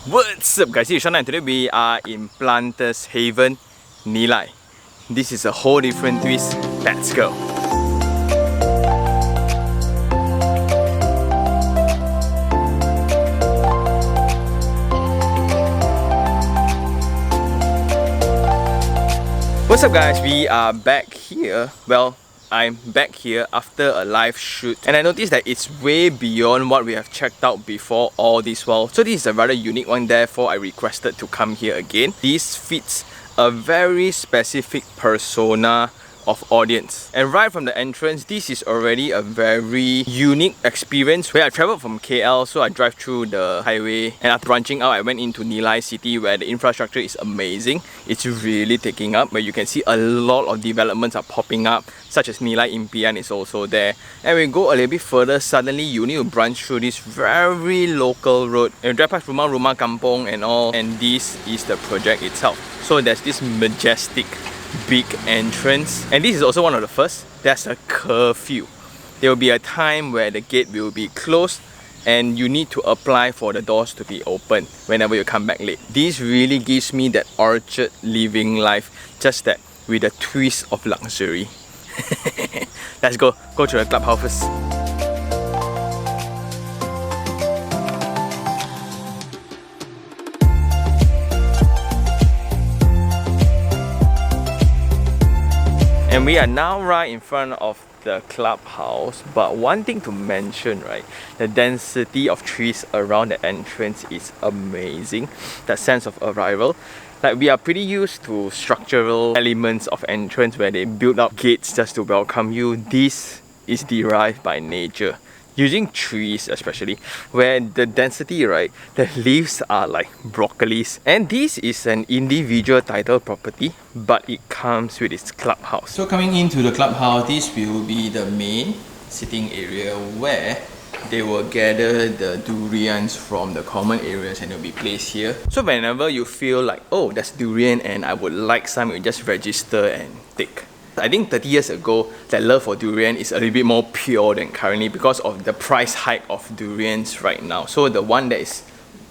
What's up guys, it's Sean and today we are in Planter'S Haven, Nilai. This is a whole different twist. Let's go! What's up guys, we are back here. Well, I'm back here after a live shoot and I noticed that it's way beyond what we have checked out before all this while. So this is a rather unique one, therefore I requested to come here again. This fits a very specific persona of audience. And right from the entrance, this is already a very unique experience where I travelled from KL, so I drive through the highway and after branching out I went into Nilai city where the infrastructure is amazing. It's really taking up, where you can see a lot of developments are popping up, such as Nilai Impian is also there. And we go a little bit further, suddenly you need to branch through this very local road and drive past rumah kampong and all, and this is the project itself. So there's this majestic big entrance, and this is also one of the first. There's a curfew. There will be a time where the gate will be closed and you need to apply for the doors to be open whenever you come back late. This really gives me that orchard living life, just that with a twist of luxury. Let's go to the clubhouse first. And we are now right in front of the clubhouse, but one thing to mention, right, the density of trees around the entrance is amazing. That sense of arrival. Like, we are pretty used to structural elements of entrance where they build up gates just to welcome you. This is derived by nature, using trees especially, where the density, right, the leaves are like broccolis. And this is an individual title property, but it comes with its clubhouse. So coming into the clubhouse, this will be the main sitting area where they will gather the durians from the common areas and they'll be placed here. So whenever you feel like, oh, that's durian and I would like some, you just register and take. I think 30 years ago, that love for durian is a little bit more pure than currently because of the price hike of durians right now. So the one that is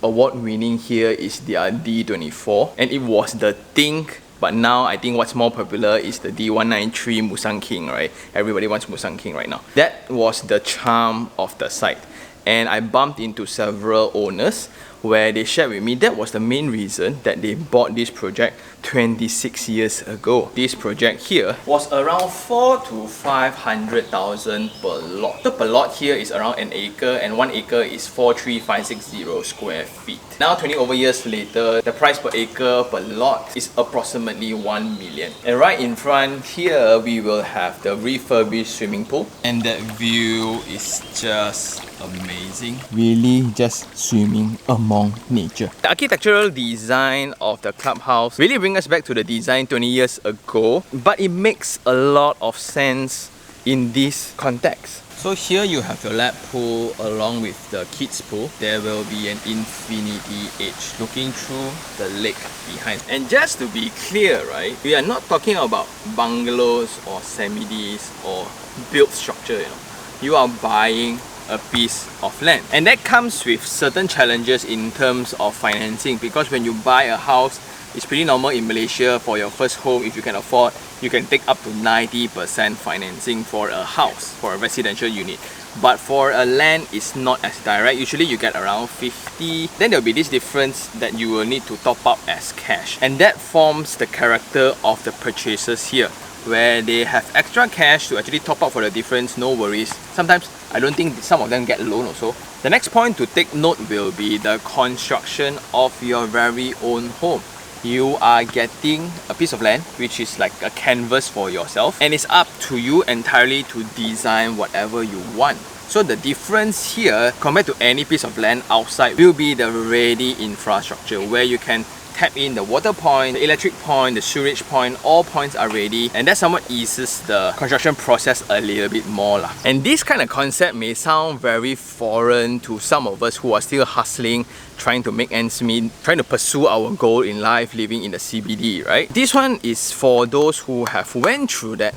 award winning here is their D24, and it was the thing. But now I think what's more popular is the D193 Musang King, right? Everybody wants Musang King right now. That was the charm of the site. And I bumped into several owners where they shared with me that was the main reason that they bought this project 26 years ago. This project here was around 4 to 500,000 per lot. The per lot here is around an acre, and 1 acre is 43560 square feet. Now 20 over years later, the price per acre per lot is approximately 1 million. And right in front here, we will have the refurbished swimming pool, and that view is just amazing. Really just swimming among nature. The architectural design of the clubhouse really brings us back to the design 20 years ago, but it makes a lot of sense in this context. So here you have your lap pool along with the kids pool. There will be an infinity edge looking through the lake behind. And just to be clear, right, we are not talking about bungalows or semi-Ds or built structure, you know. You are buying a piece of land, and that comes with certain challenges in terms of financing, because when you buy a house, it's pretty normal in Malaysia for your first home, if you can afford, you can take up to 90% financing for a house, for a residential unit. But for a land, it's not as direct. Usually you get around 50. Then there'll be this difference that you will need to top up as cash, and that forms the character of the purchasers here, where they have extra cash to actually top up for the difference. No worries. Sometimes I don't think some of them get a loan also. The next point to take note will be the construction of your very own home. You are getting a piece of land which is like a canvas for yourself, and it's up to you entirely to design whatever you want. So the difference here compared to any piece of land outside will be the ready infrastructure, where you can tap in the water point, the electric point, the sewage point. All points are ready, and that somewhat eases the construction process a little bit more lah. And this kind of concept may sound very foreign to some of us who are still hustling, trying to make ends meet, trying to pursue our goal in life, living in the CBD, right? This one is for those who have went through that,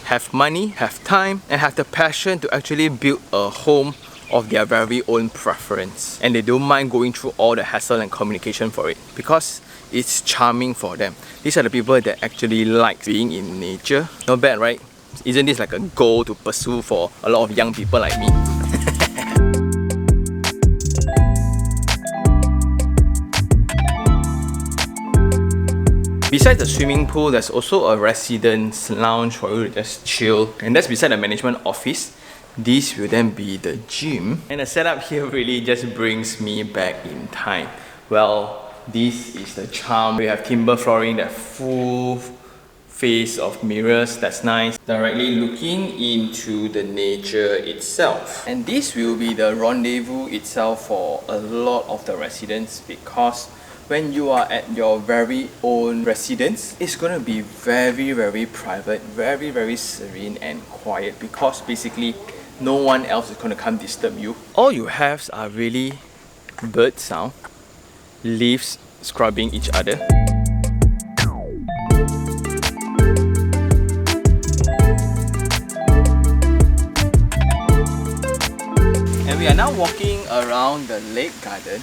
have money, have time, and have the passion to actually build a home of their very own preference, and they don't mind going through all the hassle and communication for it because it's charming for them. These are the people that actually like being in nature. Not bad, right? Isn't this like a goal to pursue for a lot of young people like me? Besides the swimming pool, there's also a residence lounge for you to just chill, and that's beside the management office. This will then be the gym, and the setup here really just brings me back in time. Well, this is the charm. We have timber flooring, that full face of mirrors, that's nice, directly looking into the nature itself. And this will be the rendezvous itself for a lot of the residents, because when you are at your very own residence, it's gonna be very private, very serene and quiet, because basically no one else is gonna come disturb you. All you have are really bird sound, leaves scrubbing each other. And we are now walking around the lake garden.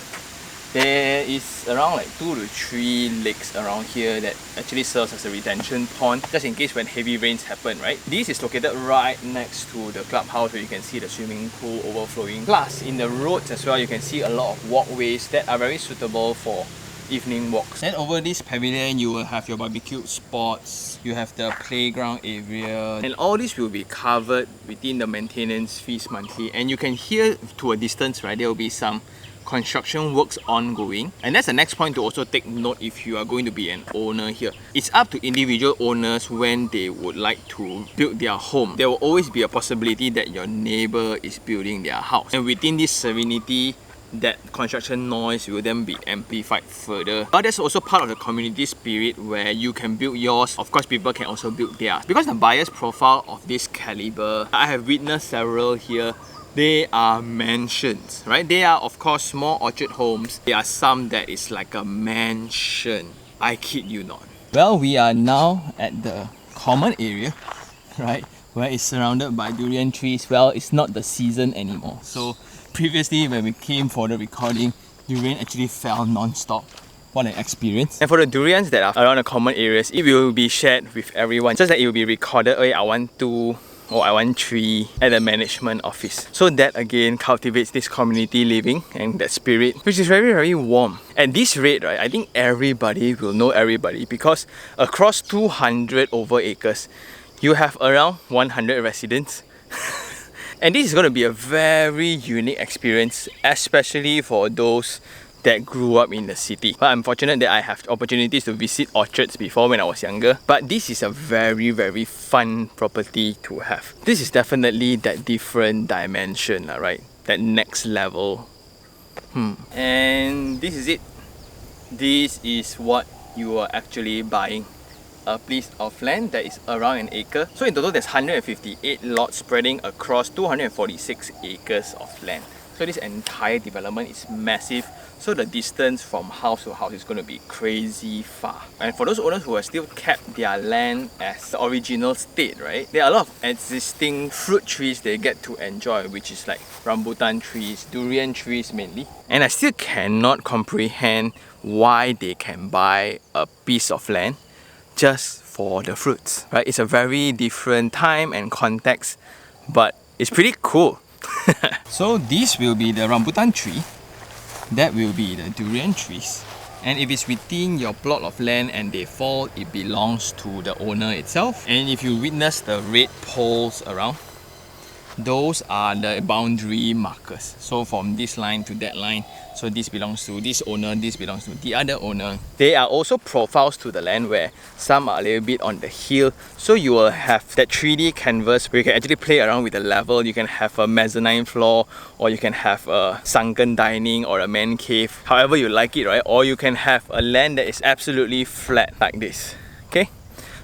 There is around like 2 to 3 lakes around here that actually serves as a retention pond, just in case when heavy rains happen, right? This is located right next to the clubhouse, where you can see the swimming pool overflowing. Plus, in the roads as well, you can see a lot of walkways that are very suitable for evening walks. Then over this pavilion, you will have your barbecue spots, you have the playground area, and all this will be covered within the maintenance fees monthly. And you can hear to a distance, right, there will be some construction works ongoing, and that's the next point to also take note if you are going to be an owner here. It's up to individual owners when they would like to build their home. There will always be a possibility that your neighbor is building their house, and within this serenity, that construction noise will then be amplified further. But that's also part of the community spirit, where you can build yours. Of course, people can also build theirs. Because the buyer's profile of this caliber, I have witnessed several here. They are mansions, right? They are of course small orchard homes. There are some that is like a mansion. I kid you not. Well, we are now at the common area, right? Where it's surrounded by durian trees. Well, it's not the season anymore. So previously when we came for the recording, durian actually fell non-stop. What an experience. And for the durians that are around the common areas, it will be shared with everyone. Just that it will be recorded, oh, I want 2 or I want 3 at the management office. So that again cultivates this community living and that spirit, which is very warm. At this rate, right, I think everybody will know everybody, because across 200 over acres, you have around 100 residents. And this is going to be a very unique experience, especially for those that grew up in the city. But I'm fortunate that I have opportunities to visit orchards before when I was younger. But this is a very fun property to have. This is definitely that different dimension, right? That next level. And this is it. This is what you are actually buying. A piece of land that is around an acre. So in total there's 158 lots spreading across 246 acres of land. So this entire development is massive. So the distance from house to house is going to be crazy far. And for those owners who have still kept their land as the original state, right? There are a lot of existing fruit trees they get to enjoy, which is like rambutan trees, durian trees mainly. And I still cannot comprehend why they can buy a piece of land just for the fruits, right? It's a very different time and context, but it's pretty cool. So this will be the rambutan tree, that will be the durian trees, and if it's within your plot of land and they fall, it belongs to the owner itself. And if you witness the red poles around, those are the boundary markers. So from this line to that line, so this belongs to this owner, this belongs to the other owner. There are also profiles to the land where some are a little bit on the hill, so you will have that 3D canvas where you can actually play around with the level. You can have a mezzanine floor, or you can have a sunken dining or a man cave, however you like it, right? Or you can have a land that is absolutely flat like this. Okay,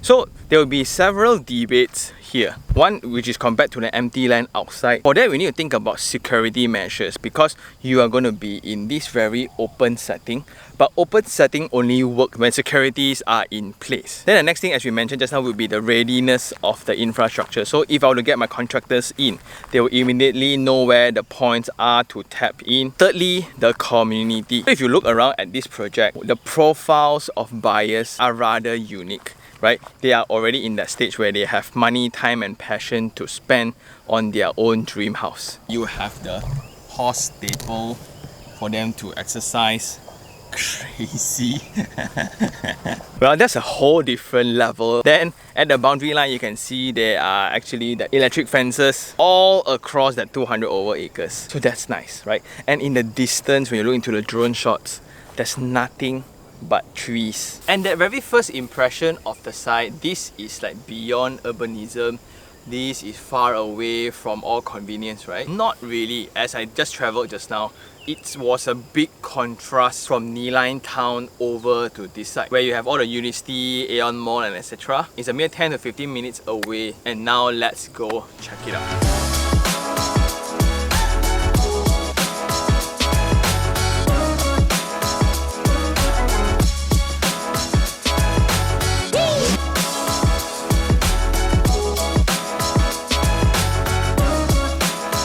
so there will be several debates here. One which is compared to the empty land outside. For that, we need to think about security measures because you are going to be in this very open setting. But open setting only work when securities are in place. Then the next thing, as we mentioned just now, will be the readiness of the infrastructure. So if I were to get my contractors in, they will immediately know where the points are to tap in. Thirdly, the community. So if you look around at this project, the profiles of buyers are rather unique. Right? They are already in that stage where they have money, time and passion to spend on their own dream house. You have the horse stable for them to exercise. Crazy. Well, that's a whole different level. Then at the boundary line, you can see there are actually the electric fences all across that 200 over acres. So that's nice, right? And in the distance, when you look into the drone shots, there's nothing but trees. And that very first impression of the site, this is like beyond urbanism. This is far away from all convenience, right? Not really. As I just traveled just now, it was a big contrast from Nilai town over to this side, where you have all the University, Aeon Mall and etc. It's a mere 10 to 15 minutes away. And now let's go check it out.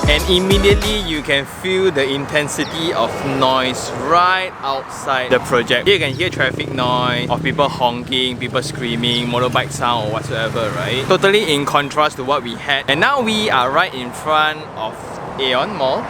And immediately you can feel the intensity of noise right outside the project. Here you can hear traffic noise of people honking, people screaming, motorbike sound or whatsoever, right? Totally in contrast to what we had. And now we are right in front of Aeon Mall,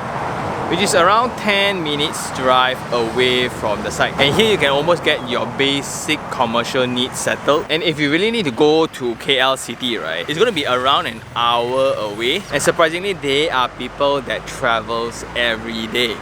which is around 10 minutes drive away from the site. And here you can almost get your basic commercial needs settled. And if you really need to go to KL City, right, it's going to be around an hour away. And surprisingly, there are people that travels every day.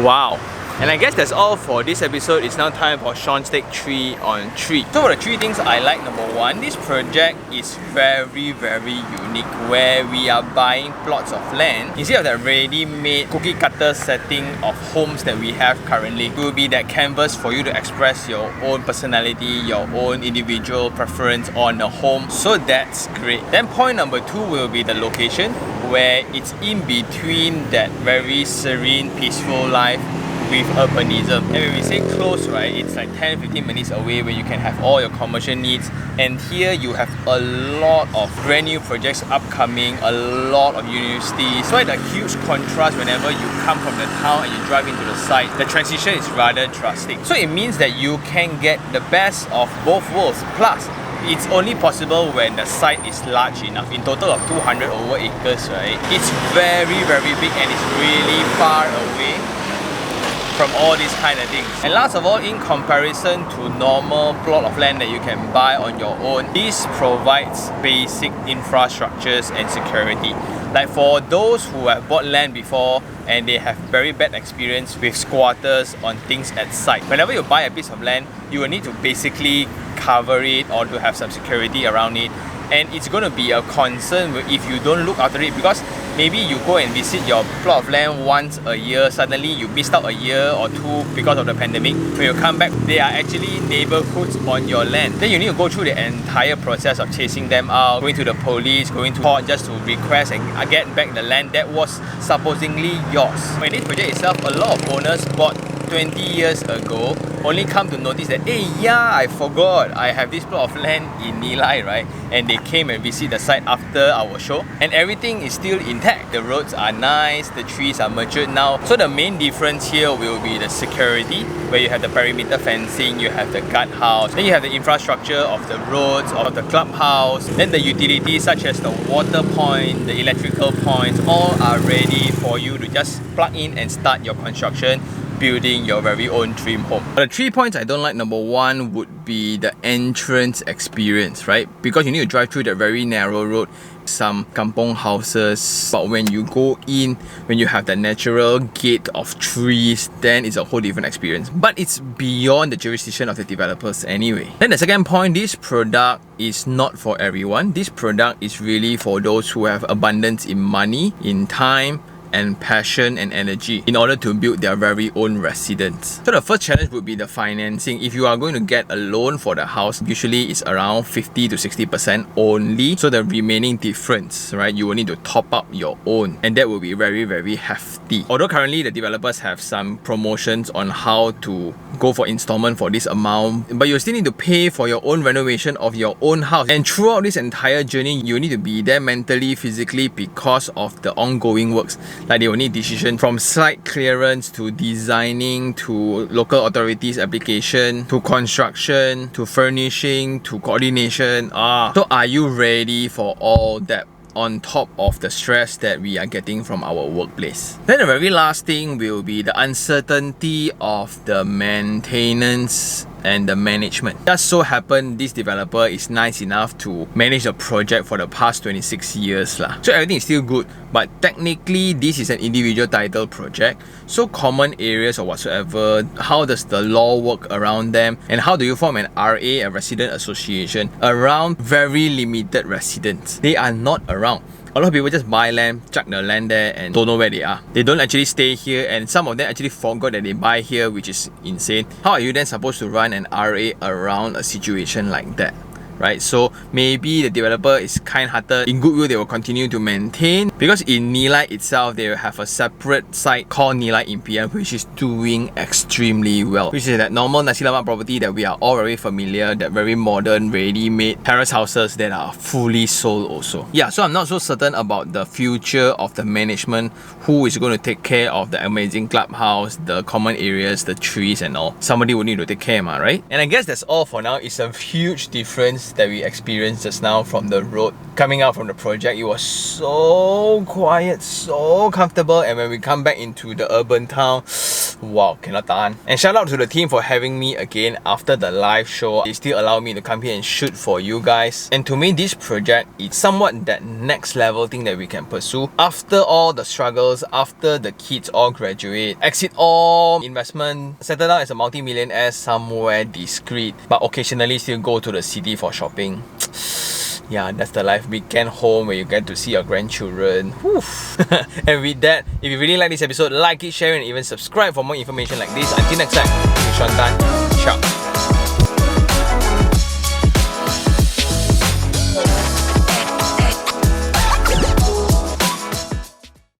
Wow. And I guess that's all for this episode. It's now time for Sean's take 3 on 3. So for the 3 things I like, number 1, this project is very unique, where we are buying plots of land. Instead of that ready-made cookie cutter setting of homes that we have currently, it will be that canvas for you to express your own personality, your own individual preference on a home. So that's great. Then point number 2 will be the location, where it's in between that very serene, peaceful life with urbanism. And when we say close, right, it's like 10-15 minutes away where you can have all your commercial needs. And here you have a lot of brand new projects upcoming, a lot of universities. So it's a huge contrast whenever you come from the town and you drive into the site. The transition is rather drastic. So it means that you can get the best of both worlds. Plus, it's only possible when the site is large enough. In total of 200 over acres, right? It's very big and it's really far away from all these kind of things. And last of all, in comparison to normal plot of land that you can buy on your own, this provides basic infrastructures and security. Like for those who have bought land before and they have very bad experience with squatters on things at site, whenever you buy a piece of land, you will need to basically cover it or to have some security around it. And it's going to be a concern if you don't look after it, because maybe you go and visit your plot of land once a year, suddenly you missed out a year or 2 because of the pandemic. When you come back, there are actually neighborhoods on your land. Then you need to go through the entire process of chasing them out, going to the police, going to court just to request and get back the land that was supposedly yours. When this project itself, a lot of owners bought 20 years ago, only come to notice that, hey, yeah, I forgot I have this plot of land in Nilai, right? And they came and visit the site after our show, and everything is still intact. The roads are nice, the trees are matured now. So the main difference here will be the security, where you have the perimeter fencing, you have the guardhouse, then you have the infrastructure of the roads, of the clubhouse, then the utilities such as the water point, the electrical points, all are ready for you to just plug in and start your construction, building your very own dream home. The 3 points I don't like, number 1 would be the entrance experience, right? Because you need to drive through that very narrow road, some kampong houses, but when you go in, when you have the natural gate of trees, then it's a whole different experience. But it's beyond the jurisdiction of the developers anyway. Then the second point, this product is not for everyone. This product is really for those who have abundance in money, in time, and passion and energy in order to build their very own residence. So the first challenge would be the financing. If you are going to get a loan for the house, usually it's around 50 to 60% only. So the remaining difference, right, you will need to top up your own, and that will be very, very hefty. Although currently the developers have some promotions on how to go for installment for this amount, but you still need to pay for your own renovation of your own house. And throughout this entire journey, you need to be there mentally, physically, because of the ongoing works. Like they will need decision from site clearance to designing to local authorities application to construction to furnishing to coordination. So are you ready for all that on top of the stress that we are getting from our workplace? Then the very last thing will be the uncertainty of the maintenance and the management. Just so happen this developer is nice enough to manage the project for the past 26 years lah. So everything is still good, but technically this is an individual title project. So common areas or whatsoever, how does the law work around them, and how do you form an RA, a resident association, around very limited residents? They are not around. A lot of people just buy land, chuck the land there and don't know where they are. They don't actually stay here, and some of them actually forgot that they buy here, which is insane. How are you then supposed to run an RA around a situation like that? Right? So maybe the developer is kind-hearted, in goodwill they will continue to maintain, because in Nilai itself they will have a separate site called Nilai Impian, which is doing extremely well, which is that normal nasi lemak property that we are all very familiar, that very modern ready-made terrace houses that are fully sold also. Yeah, so I'm not so certain about the future of the management, who is going to take care of the amazing clubhouse, the common areas, the trees and all. Somebody will need to take care, right? And I guess that's all for now. It's a huge difference that we experienced just now from the road coming out from the project. It was so quiet, so comfortable, and when we come back into the urban town, wow, cannot tahan. And shout out to the team for having me again after the live show. They still allow me to come here and shoot for you guys. And to me, this project is somewhat that next level thing that we can pursue after all the struggles, after the kids all graduate, exit all investment, settle down as a multi-millionaire somewhere discreet, but occasionally still go to the city for shopping. Yeah, that's the life. Weekend home where you get to see your grandchildren. And with that, if you really like this episode, like it, share it, and even subscribe for more information like this. Until next time, this is Sean Tan. Ciao.